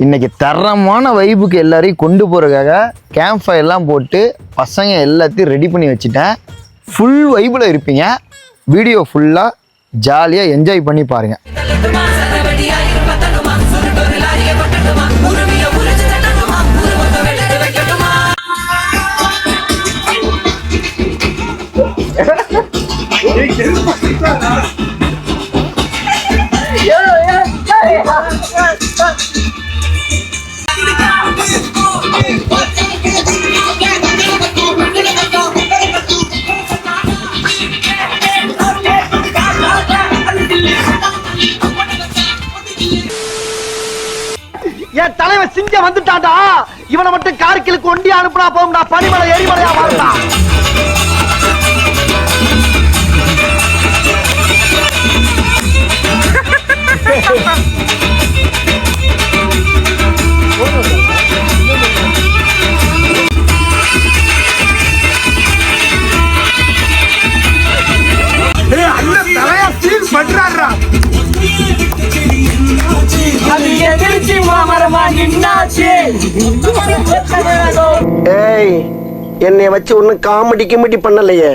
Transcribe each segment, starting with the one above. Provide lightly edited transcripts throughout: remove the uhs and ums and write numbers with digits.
இன்னைக்கு தரமான வைப்புக்கு எல்லாரையும் கொண்டு போகிறதுக்காக கேம்ப் ஃபயர்லாம் போட்டு பசங்க எல்லாத்தையும் ரெடி பண்ணி வச்சுட்டேன். ஃபுல் வைப்பில் இருப்பீங்க. வீடியோ ஃபுல்லாக ஜாலியாக என்ஜாய் பண்ணி பாருங்கள். என் தலைவன் சிங்கம் வந்துட்டான்டா. இவனை மட்டும் கார்கிலுக்கு ஒண்டி அனுப்புனா போகும்டா. பனிமலை எரிமலையா மாறுடா. ஏய், என்னை வச்சு ஒன்னும் காமெடி கிமெடி பண்ணலையே.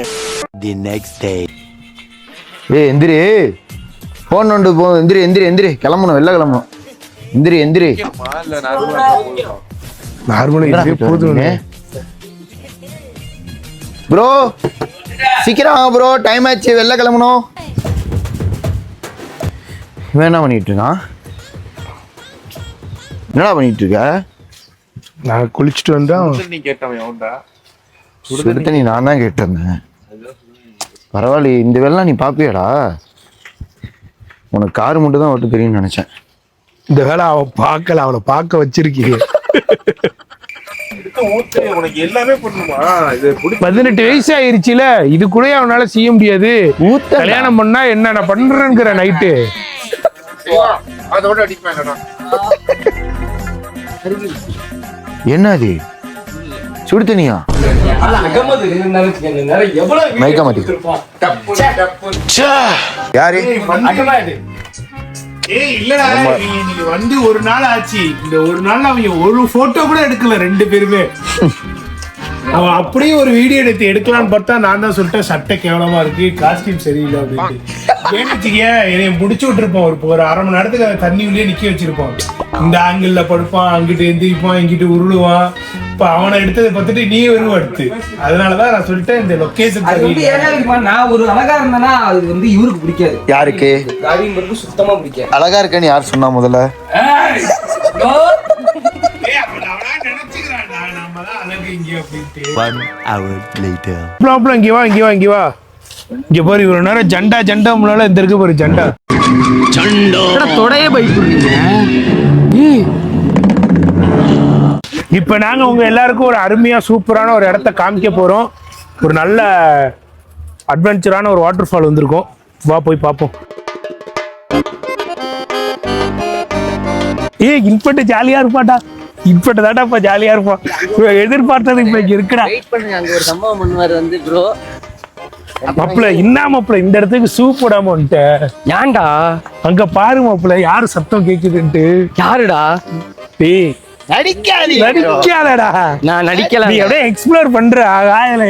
The next day. எந்திரி, போன் நோண்டு போ. எந்திரி எந்திரி எந்திரி, கிளம்பணும், வெளில கிளம்பணும். எந்திரி எந்திரி. ப்ரோ சீக்கிரம் வாங்க ப்ரோ, டைம் ஆச்சு, வெளில கிளம்பணும். இவன் என்ன பண்ணிட்டு இருக்கான்? என்னடா பண்ணிட்டு இருக்க? நான் குளிச்சுட்டு வந்தா சுடு தண்ணி நான் தான் கேட்டிருந்தேன். பரவாயில்ல, இந்த வேலைலாம் நீ பாப்பியாடா? உனக்கு காரு மட்டும் தான் ஓட்ட தெரியும்னு நினைச்சேன். இந்த வேலை அவன் பார்க்கல, அவளை பார்க்க வச்சிருக்கீங்க. 18 வயசு ஆயிருச்சுல, இது கூட அவனால செய்ய முடியாது. கல்யாணம் பண்ணா என்ன பண்றேங்கிற நைட்டு என்னது சுடு தண்ணியா? மைக்க மாட்டி யாரு? இல்லடா, நீங்க வந்து ஒரு நாள் ஆச்சு. இந்த ஒரு நாள் அவங்க ஒரு போட்டோ கூட எடுக்கல ரெண்டு பேருமே. அவன் அப்படியே ஒரு வீடியோ எடுக்கலான்னு பார்த்தா நான் தான் சொல்லிட்டேன் சட்டை கேவலமா இருக்கு, காஸ்டியூம் சரியில்லை அப்படின்ட்டு. என்னைய முடிச்சு விட்டுருப்பான். ஒரு அரை மணி நேரத்துக்கு அந்த தண்ணி உள்ளே நிக்க வச்சிருப்பான். இந்த ஆங்கிள் படுப்பான், அங்கிட்டு எந்திரிப்பான், இங்கிட்டு உருளுவான். இப்ப அவனை எடுத்ததை பார்த்துட்டு நீ வருவ எடுத்து. அதனாலதான் நான் சொல்லிட்டேன் இந்த லொகேஷன் நான் ஒரு அழகா இருந்தேன்னா அது வந்து இவருக்கு பிடிக்காது. யாருக்கு? சுத்தமா பிடிக்காது. அழகா இருக்கேன்னு யார் சொன்னா முதல்ல? இங்க பாரு, இவ்வளவு நேரம் ஜண்டா ஜண்டா முன்னால இந்த இருக்கு பாரு ஜண்டா தொடைய பயப்படுறீங்க. இப்ப நாங்க உங்க எல்லாருக்கும் ஒரு அருமையா சூப்பரான ஒரு இடத்த காமிக்க போறோம். ஒரு நல்ல அட்வென்ச்சரான ஒரு வாட்டர் ஃபால் வந்திருக்கோம். வா போய் பார்ப்போம். இன்பட்டு ஜாலியா இருப்பாட்டா, இப்ப தாட்டாப்பா ஜாலியா இருப்பான். எதிர்பார்த்தது இப்ப இங்க இருக்குடா. அங்க ஒரு சம்பவம் பண்ணுவாரு வந்து ப்ரோ. மாப்பிள்ள என்ன மாப்பிள்ள இந்த இடத்துக்கு சூ போடாம வந்துட்ட? ஏன்டா? அங்க பாரு மாப்பிள்ள, யாரு சத்தம் கேக்குதுன்ட்டு. யாருடா? நடிக்காதடா. நான் நடிக்கல. நீ அப்படியே எக்ஸ்ப்ளோர் பண்ற.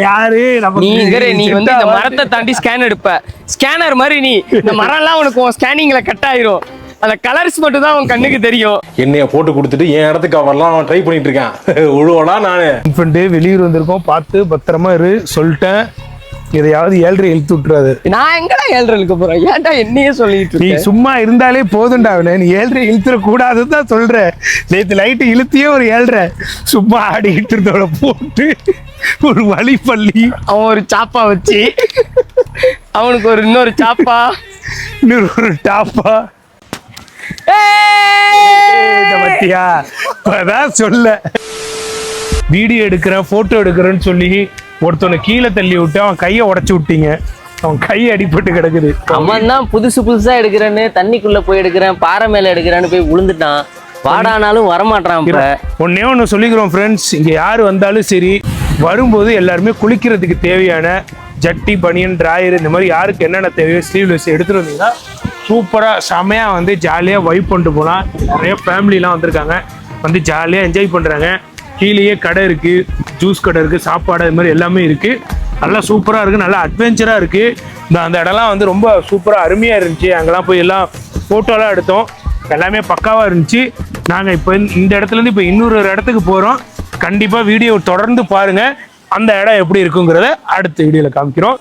யாரு நீ வந்து இந்த மரத்தை தாண்டி ஸ்கேன் எடுப்ப. ஸ்கேனர் மாதிரி நீ இந்த மரம் எல்லாம் உனக்கு ஸ்கேனிங்ல கட் ஆயிரும். அந்த கலர்ஸ் மட்டும் தான் உன் கண்ணுக்கு தெரியும். என்னைய போட்டு கொடுத்துட்டு என் இடத்துக்கு வரலாம் ட்ரை பண்ணிட்டு இருக்கேன். உழுவடா நானு. வெளியூர் வந்திருக்கோம், பார்த்து பத்திரமா இரு சொல்லிட்டேன். எதையாவது 7:30 இழுத்து விட்டுறாது. நான் எங்கடா 7:30 இழுக்க போறேன்? ஏன்டா என்னையே சொல்லிட்டு நீ சும்மா இருந்தாலே போதும்டா. நீ 7:30 இழுத்துட கூடாதுதான் சொல்ற. நேற்று லைட்டு இழுத்தியே ஒரு 7:30 சும்மா ஆடிக்கிட்டு இருந்தோட போட்டு ஒரு வழி பள்ளி. அவன் ஒரு சாப்பா வச்சு, அவனுக்கு ஒரு இன்னொரு சாப்பா, இன்னொரு ஒரு டாப்பா. பத்தியா அதான் சொல்ல. வீடியோ எடுக்கிறேன், போட்டோ எடுக்கிறேன்னு சொல்லி ஒருத்தனை கீழே தள்ளி விட்டு அவன் கையை உடைச்சு விட்டீங்க. அவன் கை அடிபட்டு கிடக்குது. அவன் தான் புதுசா எடுக்கிறேன்னு தண்ணிக்குள்ள போய் எடுக்கிறேன், பாறை மேல எடுக்கிறேன்னு போய் விழுந்துட்டான். வாடானாலும் வரமாட்டான். ஒன்னே ஒன்று சொல்லிக்கிறோம் ஃப்ரெண்ட்ஸ், இங்க யாரு வந்தாலும் சரி, வரும்போது எல்லாருமே குளிக்கிறதுக்கு தேவையான ஜட்டி, பனியன், டிராயர், இந்த மாதிரி யாருக்கு என்னென்ன தேவையோ ஸ்லீவ்லெஸ் எடுத்துட்டு வந்தீங்கன்னா சூப்பராக செமையாக வந்து ஜாலியாக வைப் பண்ணிட்டு போகலாம். நிறைய ஃபேமிலிலாம் வந்திருக்காங்க. வந்து ஜாலியாக என்ஜாய் பண்ணுறாங்க. கீழேயே கடை இருக்குது, ஜூஸ் கடை இருக்குது, சாப்பாடு அது மாதிரி எல்லாமே இருக்குது. நல்லா சூப்பராக இருக்குது, நல்லா அட்வென்ச்சராக இருக்குது. அந்த இடம்லாம் வந்து ரொம்ப சூப்பராக அருமையாக இருந்துச்சு. அங்கெல்லாம் போய் எல்லாம் ஃபோட்டோலாம் எடுத்தோம், எல்லாமே பக்காவாக இருந்துச்சு. நாங்கள் இப்போ இந்த இடத்துலேருந்து இப்போ இன்னொரு இடத்துக்கு போகிறோம். கண்டிப்பாக வீடியோ தொடர்ந்து பாருங்கள், அந்த இடம் எப்படி இருக்குங்கிறத அடுத்த வீடியோவில் காமிக்கிறோம்.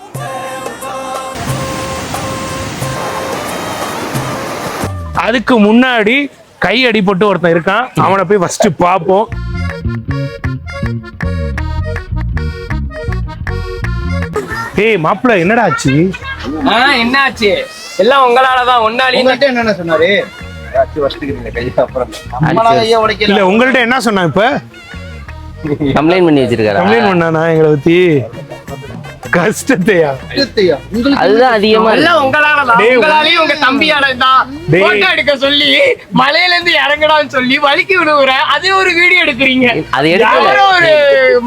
அதுக்கு முன்னாடி கை அடிபட்டு ஒருத்தன் இருக்கான், அவனை போய் ஃபர்ஸ்ட் பார்ப்போம். ஏய் மாப்பிள்ள, என்னடா ஆச்சு? என்ன ஆச்சு? எல்லாம் உங்களாலதான். ஒன்னாலையும் என்ன சொன்னாரு? இல்ல உங்கள்ட்ட என்ன சொன்னா? இப்ப கம்ப்ளைண்ட் பண்ணி வச்சிருக்காரு. கம்ப்ளைண்ட் பண்ணானா எங்களை பத்தி? கஷ்டத்தையா? அதுதான் அதிகமா எல்லாம் உங்களாலதான். உங்களாலையும் உங்க தம்பியாலதான் போட்டோ எடுக்க சொல்லி மலையில இருந்து இறங்கடான்னு சொல்லி வலிக்கு விடுவுற அதே ஒரு வீடியோ எடுக்கிறீங்க. அது எடுக்கல, ஒரு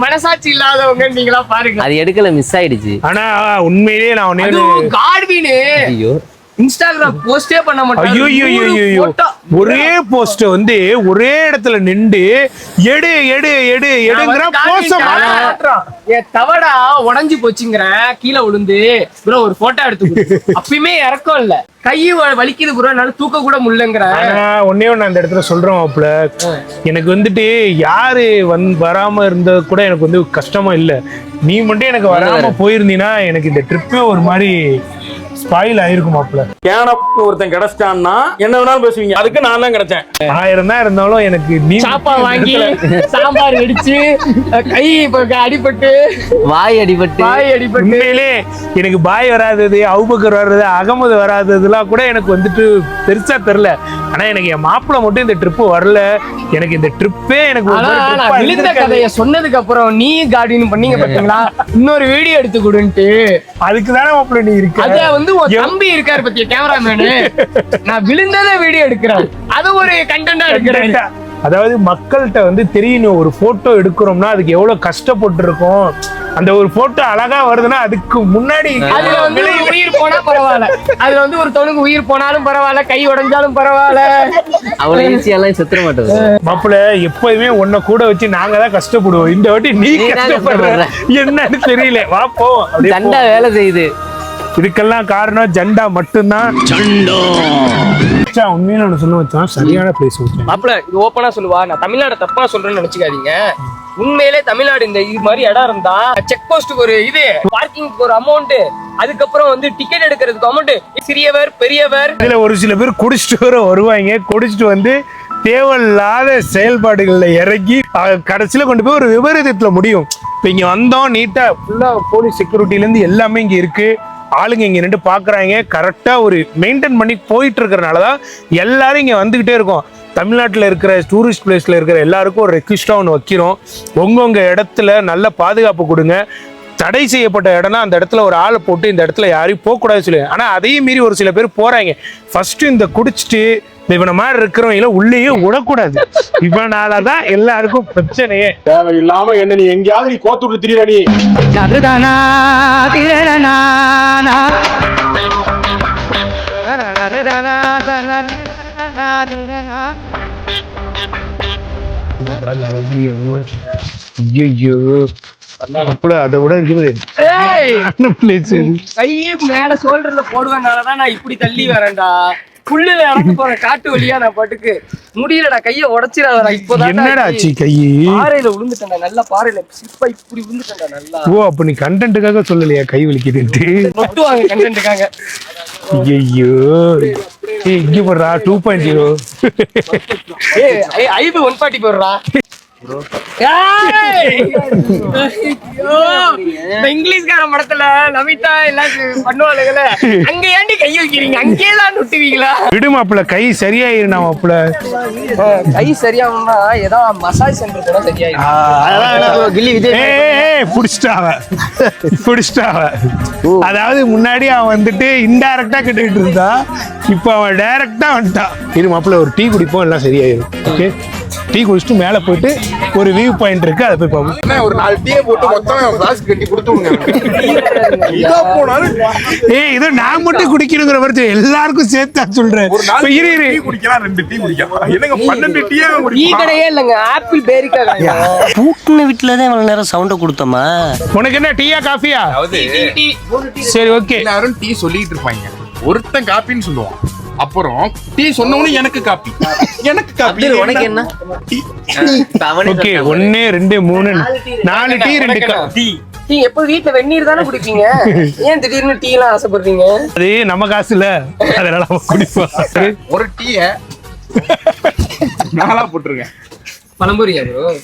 மனசாட்சி இல்லாதவங்க நீங்களா பாருங்க. அது எடுக்கல, மிஸ் ஆயிடுச்சு. ஆனா உண்மையிலேயே நான் கார்வின் ஐயோ இன்ஸ்டாகிராம் போஸ்டே பண்ண மாட்டேன். ஐயோ, ஒரே போஸ்ட் வந்து ஒரே இடத்துல நின்று எடு எடு எடு எடுங்கிற போஸ்ட் என் தவடா உடஞ்சு போச்சுங்கிற கீழே விழுந்து ப்ரோ ஒரு போட்டோ எடுத்து அப்பயுமே இறக்கம் இல்ல, கை வலிக்குது ப்ரோ, என்னால தூக்க கூட முடியலங்கிற. ஒன்னே ஒண்ணு அந்த இடத்துல சொல்றோம் மாப்ள, எனக்கு வந்துட்டு யாரு வராம இருந்தது கூட எனக்கு வந்து கஷ்டமா இல்ல. நீ மட்டும் எனக்கு வராம போயிருந்தீங்கன்னா எனக்கு இந்த ட்ரிப்பே ஒரு மாதிரி ஸ்பாயில் ஆயிருக்கும் மாப்ள. ஒருத்தன் கிடைச்சிட்டான்னா என்ன வேணாலும் பேசுவீங்க, அதுக்கு நான் தான் கிடைச்சேன். 1000 தான் இருந்தாலும் எனக்கு நீ சாப்பா வாங்கி சாம்பார் அடிச்சு கை அடிபட்டு வாய் அடிபட்டு உண்மையிலே எனக்கு பாய் வராதது, அவுபக்கர் வர்றது, அகமது வராததுலாம் கூட எனக்கு வந்துட்டு பெருசா தெரியல. ஆனா எனக்கு என் மாப்பிள்ள மட்டும் இந்த ட்ரிப்பு வரல. எனக்கு இந்த ட்ரிப்பே எனக்கு விழுந்த கதைய சொன்னதுக்கு அப்புறம் நீ கார்டின் பண்ணீங்க பாத்தீங்களா, இன்னொரு வீடியோ எடுத்து கொடுன்ட்டு. அதுக்குதானே மாப்பிள்ள நீ இருக்க. அத வந்து ஒரு தம்பி இருக்காரு பத்திய கேமராமேனு, நான் விழுந்தத வீடியோ எடுக்கிறேன், அது ஒரு கண்டென்ட்டா எடுக்கிறேன். அதாவது மக்கள்கிட்ட வந்து தெரியணும், ஒரு போட்டோ எடுக்கிறோம்னா அதுக்கு எவ்வளவு கஷ்டப்பட்டு இருக்கும். அந்த ஒரு போட்டோ அழகா வருதுன்னா அதுக்கு முன்னாடி அதுல வந்து உயிர் போனா பரவாயில்ல, அதுல வந்து ஒரு தொணுக்கு உயிர் போனாலும் பரவாயில்ல, கை உடைஞ்சாலும் பரவாயில்ல, அவ்வளவு ஈஸியெல்லாம் செத்துற மாட்டோம். மாப்பிள்ள எப்போதுமே உன்னை கூட வச்சு நாங்க தான் கஷ்டப்படுவோம். இந்த வாட்டி நீ கஷ்டப்படுற என்னன்னு தெரியல. வா போ, சண்டா வேலை செய்யுது. இதுக்கெல்லாம் காரணம் ஜெண்டா மட்டும்தான். உண்மையில ஒண்ணு சொல்ல வச்சான், சரியான பிளேஸ். மாப்பிள்ள இது ஓப்பனா சொல்லுவா, நான் தமிழ்நாடு தப்பா சொல்றேன்னு நினைச்சுக்காதீங்க. உண்மையிலே தமிழ்நாடு இந்த இது மாதிரி இடம் இருந்தா செக் போஸ்ட்டுக்கு ஒரு இது, பார்க்கிங்க்கு ஒரு அமௌண்ட், அதுக்கப்புறம் வந்து டிக்கெட் எடுக்கிறதுக்கு அமௌண்ட், சிறியவர் பெரியவர். இதுல ஒரு சில பேர் குடிச்சிட்டு வருவாங்க, குடிச்சிட்டு வந்து தேவையில்லாத செயல்பாடுகள்ல இறங்கி கடைசியில கொண்டு போய் ஒரு விபரீதத்துல முடியும். இப்ப இங்க வந்தோம், நீட்டா ஃபுல்லா போலீஸ் செக்யூரிட்டில இருந்து எல்லாமே இங்க இருக்கு. ஆளுங்க இங்க நின்று பாக்குறாங்க, கரெக்டா ஒரு மெயின்டைன் பண்ணி போயிட்டு இருக்கிறனாலதான் எல்லாரும் இங்க வந்துகிட்டே இருக்கோம். தமிழ்நாட்டில் இருக்கிற டூரிஸ்ட் பிளேஸ்ல இருக்கிற எல்லாருக்கும் ஒரு ரெக்வெஸ்டா ஒன்று வைக்கிறோம், உங்க இடத்துல நல்ல பாதுகாப்பு கொடுங்க. தடை செய்யப்பட்ட இடம்னா அந்த இடத்துல ஒரு ஆளை போட்டு இந்த இடத்துல யாரையும் போகக்கூடாதுன்னு சொல்லி, ஆனா அதையும் மீறி ஒரு சில பேர் போறாங்க. ஃபர்ஸ்ட் இந்த குடிச்சிட்டு இவன மாதிரி இருக்கிறவங்க உள்ளேயே விடக்கூடாது. இவனாலதான் எல்லாருக்கும் பிரச்சனையே. தேவையில்லாம என்ன நீ எங்கேயாவது நீ கோத்து விட்டு திரியற நீ. ஐயோ அதை விட கையே மேல சோல்டர்ல போடுவேனாலதான் நான் இப்படி தள்ளி வரேன்டா. புல்லுல இறந்து போற காட்டு வழியா நான் பாட்டுக்கு முடியலடா, கைய உடைச்சிடாதடா. இப்போதான் என்னடா ஆச்சு? கை பாறையில விழுந்துட்டேன்டா, நல்லா பாறையில சிப்பா இப்படி விழுந்துட்டேன்டா நல்லா. ஓ அப்ப நீ கண்டென்ட்டுக்காக சொல்லலையா கை வலிக்குதுன்ட்டு? நொட்டுவாங்க கண்டென்ட்டுக்காக. ஐயோ இங்க போடுறா 2.0. ஐபி 140 போடுறா. இங்கிலீஷ்கார படத்துல நமிதா எல்லாம் பண்ணுவாளுங்கள, அங்க ஏண்டி கை வைக்கிறீங்க? அங்கேதான் நுட்டுவீங்களா? விடு மாப்பிள்ள, கை சரியாயிருந்தா மாப்பிள்ள. கை சரியாகணும்னா ஏதோ மசாஜ் சென்டர் கூட சரியாயிரும். புடிச்சிட்டாவ. அதாவது முன்னாடி அவன் வந்துட்டு இன்டைரக்டா கேட்டுக்கிட்டு இருந்தா, இப்ப அவன் டைரக்டா வந்துட்டான். இது மாப்பிள்ள ஒரு டீ குடிப்போம், எல்லாம் சரியாயிரும். ஓகே டீ குடிச்சிட்டு மேலே போயிட்டு ஒரு வியூ பாயிண்ட் இருக்கு, அதை போய் பார்ப்போம். ஒரு 4 டீயை போட்டு மொத்தம் கிளாஸ் கட்டி கொடுத்துருங்க. இதோ போனாலும் ஏய் இது நான் மட்டும் குடிக்கணுங்கிற மாதிரி எல்லாருக்கும் சேர்த்தா சொல்றேன். ஒரு 4 இரு, இரு. டீ குடிக்கலாம், 2 டீ குடிக்கலாம். என்னங்க 12 டீயே டீ குடிக்கலாம். கடையே இல்லைங்க, ஆப்பிள் பேரிக்கா பூட்டின வீட்டுல தான் இவ்வளவு நேரம் சவுண்ட கொடுத்தோமா? உனக்கு என்ன டீயா காஃபியா? அதாவது சரி ஓகே. எல்லாரும் டீ சொல்லிட்டு இருப்பாங்க, ஒருத்தன் காப்பின்னு சொல்லுவான். அப்புறம் டீ சொன்னவனு எனக்கு காப்பி, எனக்கு காப்பி. உனக்கு என்ன? Okay 1 2 3 4 tea 2 tea. டீ எப்போ வீட்ல வெந்நீர் தானே குடிப்பீங்க, ஏன் திடீர்னு டீ எல்லாம் ஆசைப்படுறீங்க? அது நம்ம காசு இல்ல, அதனால அவன் குடிப்பான். ஒரு டீய 4 போட்டுருங்க. பழம்புரியா ப்ரோ?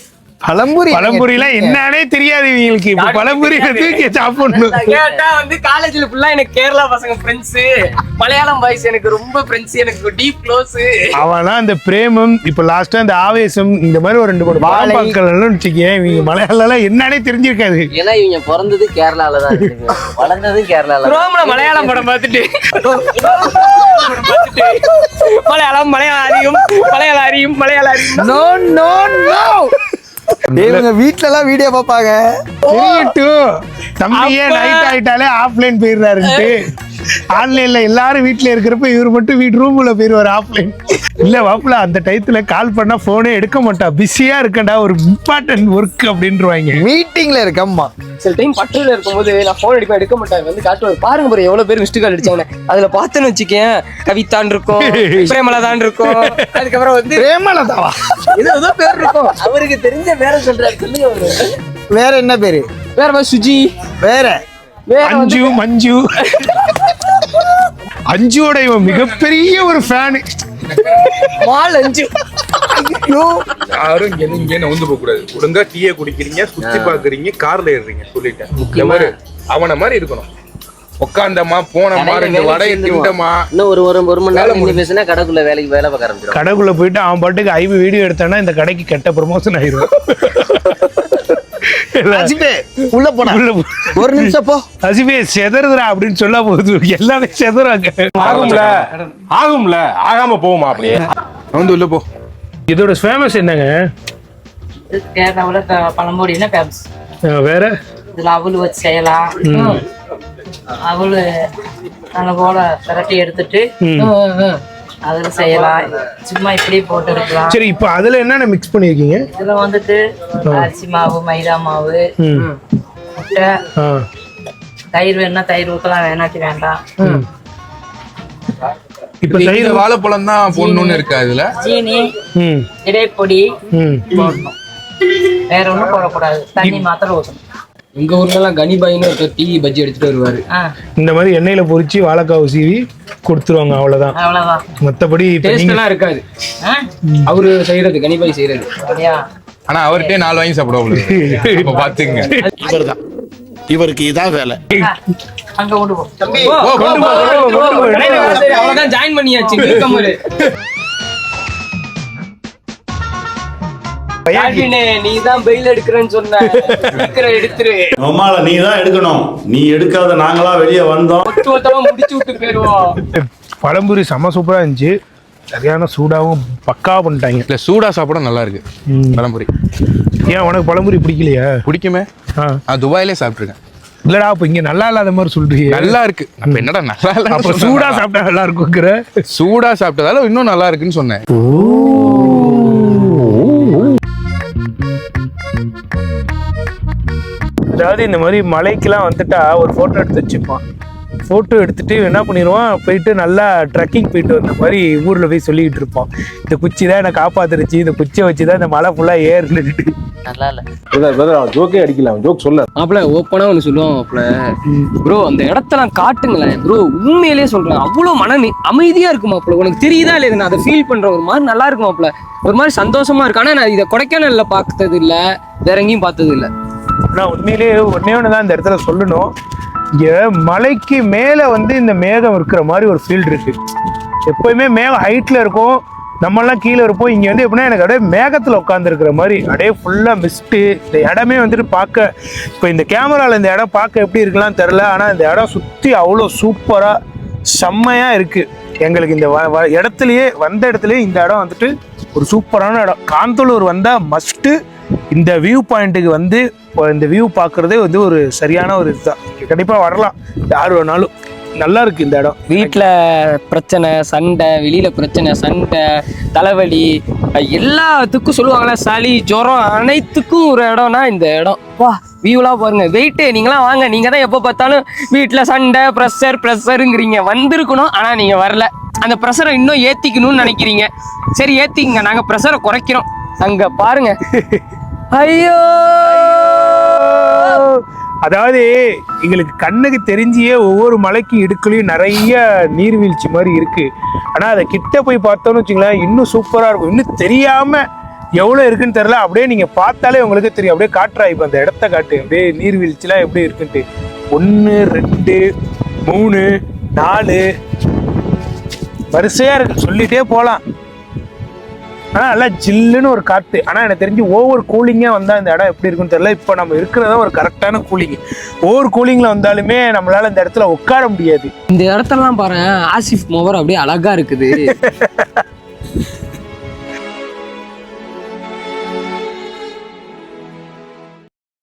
பழம்புரிலாம் என்னன்னே தெரியாது இவங்களுக்கு. இப்ப பழம்புரி தூக்கி சாப்பிடணும். கேட்டா வந்து காலேஜ்ல ஃபுல்லா எனக்கு கேரளா பசங்க ஃப்ரெண்ட்ஸ், மலையாளம் பாய்ஸ் எனக்கு ரொம்ப ஃப்ரெண்ட்ஸ், எனக்கு டீப் க்ளோஸ். அவனா இந்த பிரேமம், இப்ப லாஸ்டா இந்த ஆவேசம், இந்த மாதிரி ஒரு 2 பாலப்பாக்கள் வச்சுக்கேன். இவங்க மலையாளம் என்னன்னே தெரிஞ்சிருக்காது. ஏன்னா இவங்க பிறந்தது கேரளால தான், வளர்ந்தது கேரளால. ரோம்ல மலையாளம் படம் பார்த்துட்டு மலையாளம் அறியும். நோ நோ நோ, இவங்க வீட்ல எல்லாம் வீடியோ பாப்பாங்க. தெரியட்டும், தம்பியே நைட் ஆயிட்டாலே ஆஃப்லைன் போயிடுறாருன்ட்டு. ஆன்லைன்ல எல்லாரும் வீட்டுல இருக்கிறப்ப இவர் மட்டும் வீட்டு ரூம்ல போயிருவாரு ஆஃப்லைன். இல்ல வாப்புல அந்த டயத்துல கால் பண்ணா போனே எடுக்க மாட்டா, பிஸியா இருக்கண்டா, ஒரு இம்பார்ட்டன்ட் ஒர்க் அப்படின்றாங்க. மீட்டிங்ல இருக்கம்மா. சில டைம் பட்டுல இருக்கும்போது நான் போன் அடிப்பேன், எடுக்க மாட்டேன். வந்து காட்டுவாரு, பாருங்க பாரு எவ்வளவு பேர் மிஸ்டு கால் அடிச்சாங்க. அதுல பார்த்தேன்னு வச்சுக்கேன், கவிதான் இருக்கும், பிரேமலதான் இருக்கும், அதுக்கப்புறம் வந்து பிரேமலதாவா ஏதோ பேர் இருக்கும். அவருக்கு தெரிஞ்ச பேரை சொல்றாரு, சொல்லுங்க அவரு. வேற என்ன பேரு? வேற மாதிரி சுஜி, வேற அஞ்சு மஞ்சு. அஞ்சுவோட இவன் மிகப்பெரிய ஒரு ஃபேனு. மால் அஞ்சு. யாரும் இங்க நவுந்து போக கூடாது. ஒழுங்கா டீயை குடிக்கிறீங்க, சுத்தி பாக்குறீங்க, கார்ல ஏறுறீங்க. சொல்லிட்டேன், இந்த மாதிரி அவன மாதிரி இருக்கணும். உட்காந்தமா போனமா 2 வடையை திண்டமா. இன்னும் ஒரு மணி நேரம் நின்னு பேசினா கடைக்குள்ள வேலை பார்க்க ஆரம்பிச்சிடும். கடைக்குள்ள போயிட்டு அவன் பாட்டுக்கு ஐவி வீடியோ எடுத்தானா இந்த கடைக்கு கெட்ட ப்ரமோஷன் ஆயிரும். அஜிபே உள்ள போனா ஒரு நிமிஷம் போ, அசிபே செதறுதுரா அப்படின்னு சொல்ல போகுது, எல்லாமே செதறாங்க. ஆகும்ல ஆகாம போகுமா அப்படியே? வந்து உள்ள போ. இதோட ஃபேமஸ் என்னங்க? கேரளாவில் பழம்பொடினா ஃபேமஸ். வேற இதில் அவல் வச்சு செய்யலாம். அவல் நல்ல போல திரட்டி எடுத்துட்டு அதுல செய்யலாம், சும்மா இப்படியே போட்டு எடுக்கலாம். சரி, இப்போ அதுல என்னென்ன மிக்ஸ் பண்ணிருக்கீங்க? இதுல வந்துட்டு அரிசி மாவு, மைதா மாவு, முட்டை, தயிர் வேணா தயிர் ஊற்றலாம், வேணாட்டி வேண்டாம். இப்போ தயிர் வாழைப்பழம் தான் போடணும்னு இருக்கா இதுல? சீனி, இடைப்பொடி போடணும், வேற ஒன்றும் போடக்கூடாது. தண்ணி மாத்திரம் ஊற்றணும். எங்க ஊர்ல எல்லாம் கனிபாயின்னு ஒருத்தர் டீ பஜ்ஜி எடுத்துட்டு வருவாரு. இந்த மாதிரி எண்ணெயில பொரிச்சு வாழைக்காவு சீவி கொடுத்துருவாங்க, அவ்வளவுதான். அவ்வளவுதான், மத்தபடி டேஸ்ட் எல்லாம் இருக்காது. அவரு செய்யறது, கனிபாய் செய்யறது. அப்படியா? ஆனா அவர்கிட்டே 4 வாங்கி சாப்பிடுவோம். பாத்துங்க, இவர்தான், இவருக்கு இதான் வேலை. அங்க கொண்டு போ. அவ்வளவுதான், ஜாயின் பண்ணியாச்சு. கம்மரு நீ தான் பெயில் எடுக்கிறேன்னு சொன்ன, எடுத்துரு. அம்மால நீ தான் எடுக்கணும், நீ எடுக்காத நாங்களா வெளியே வந்தோம். முடிச்சு விட்டு போயிருவோம். பழம்புரி செம்ம சூப்பரா இருந்துச்சு, சரியான சூடாவும் பக்காவா பண்ணிட்டாங்க. இல்ல சூடா சாப்பிட நல்லா இருக்கு பழம்புரி. ஏன் உனக்கு பழம்புரி பிடிக்கலையா? பிடிக்குமே, நான் துபாயிலே சாப்பிட்டுருக்கேன். இல்லடா, அப்ப இங்க நல்லா இல்லாத மாதிரி சொல்றீங்க. நல்லா இருக்கு. அப்ப என்னடா நல்லா இல்ல, அப்ப சூடா சாப்பிட்டா நல்லா இருக்குங்கிற? சூடா சாப்பிட்டதால இன்னும் நல்லா இருக்குன்னு சொன்னேன். அதாவது இந்த மாதிரி மலைக்கெல்லாம் வந்துட்டா ஒரு ஃபோட்டோ எடுத்து வச்சுப்பான். ஃபோட்டோ எடுத்துட்டு என்ன பண்ணிடுவான், போயிட்டு நல்லா ட்ரெக்கிங் போயிட்டு வந்த மாதிரி ஊரில் போய் சொல்லிக்கிட்டு இருப்பான், இந்த குச்சி தான் என்னை காப்பாத்துருச்சு, இந்த குச்சியை வச்சு தான் இந்த மலை ஃபுல்லாக ஏறிட்டு. நல்லா இல்லை ஜோக்கே அடிக்கலாம், ஜோக் சொல்ல மாப்பிள்ள ஓப்பனா ஒன்று சொல்லுவோம். மாப்பிள்ள ப்ரோ அந்த இடத்தெல்லாம் காட்டுங்களேன் ப்ரோ, உண்மையிலேயே சொல்றேன், அவ்வளோ அமைதியா இருக்கும் மாப்பிள்ள. உனக்கு தெரியுதா இல்லையா? நான் அதை ஃபீல் பண்றேன், ஒரு மாதிரி நல்லா இருக்கும் மாப்பிள்ள, ஒரு மாதிரி சந்தோஷமா இருக்கு. ஆனால் நான் இதை கொடைக்கானல்ல பார்த்தது இல்லை, வேற எங்கேயும் பார்த்தது இல்லை. ஆனால் உண்மையிலேயே ஒன்னே ஒன்று தான் இந்த இடத்துல சொல்லணும், இங்கே மலைக்கு மேலே வந்து இந்த மேகம் இருக்கிற மாதிரி ஒரு ஃபீல்டு இருக்கு. எப்போயுமே மேகம் ஹைட்டில் இருக்கும், நம்மெல்லாம் கீழே இருப்போம். இங்கே வந்து எப்படின்னா எனக்கு அப்படியே மேகத்தில் உட்காந்துருக்கிற மாதிரி அப்படியே ஃபுல்லாக மிஸ்ட்டு. இந்த இடமே வந்துட்டு பார்க்க, இப்போ இந்த கேமராவில் இந்த இடம் பார்க்க எப்படி இருக்கலாம் தெரில, ஆனால் இந்த இடம் சுற்றி அவ்வளோ சூப்பராக செம்மையாக இருக்குது. எங்களுக்கு இந்த இடத்துலையே வந்த இடத்துலையே இந்த இடம் வந்துட்டு ஒரு சூப்பரான இடம். காந்தலூர் வந்தால் மஸ்ட்டு இந்த வியூ பாயிண்ட்டுக்கு வந்து இந்த வியூ பார்க்குறதே வந்து ஒரு சரியான ஒரு இதுதான். கண்டிப்பாக வரலாம் யார் வேணாலும். நல்லா இருக்கு இந்த இடம். வீட்டில் பிரச்சனை சண்டை, வெளியில பிரச்சனை சண்டை, தலைவலி, எல்லாத்துக்கும் சொல்லுவாங்களே சளி ஜுரம், அனைத்துக்கும் ஒரு இடம்னா இந்த இடம். வா வியூலாம் பாருங்க. வெயிட்டு நீங்களாம் வாங்க. நீங்க தான் எப்போ பார்த்தாலும் வீட்டில் சண்டை ப்ரெஷருங்கிறீங்க. வந்திருக்கணும் ஆனால் நீங்க வரல. அந்த ப்ரெஷரை இன்னும் ஏத்திக்கணும்னு நினைக்கிறீங்க. சரி ஏத்திக்கங்க, நாங்கள் ப்ரெஷரை குறைக்கிறோம். அங்க பாருங்க. ஐயோ, அதாவது எங்களுக்கு கண்ணுக்கு தெரிஞ்சியே ஒவ்வொரு மலைக்கு இடுக்குலையும் நிறைய நீர்வீழ்ச்சி மாதிரி இருக்கு. ஆனா அதை கிட்ட போய் பார்த்தோம்னு வச்சுங்களேன், இன்னும் சூப்பரா இருக்கும். இன்னும் தெரியாம எவ்வளவு இருக்குன்னு தெரியல. அப்படியே நீங்க பார்த்தாலே உங்களுக்கு தெரியும். அப்படியே காட்டுறா, இப்ப அந்த இடத்த காட்டு, அப்படியே நீர்வீழ்ச்சிலாம் எப்படி இருக்குன்ட்டு. 1 2 3 4 வரிசையா இருக்கு, சொல்லிட்டே போலாம். ஆனால் நல்லா ஜில்லுன்னு ஒரு காற்று. ஆனால் எனக்கு தெரிஞ்சு ஓவர் கூலிங்காக வந்தால் இந்த இடம் எப்படி இருக்குன்னு தெரியல. இப்போ நம்ம இருக்கிறதா ஒரு கரெக்டான கூலிங். ஓவர் கூலிங்கில் வந்தாலுமே நம்மளால இந்த இடத்துல உட்கார முடியாது. இந்த இடத்தெல்லாம் பாரு, ஆசிஃப் மோவர் அப்படியே அழகா இருக்குது.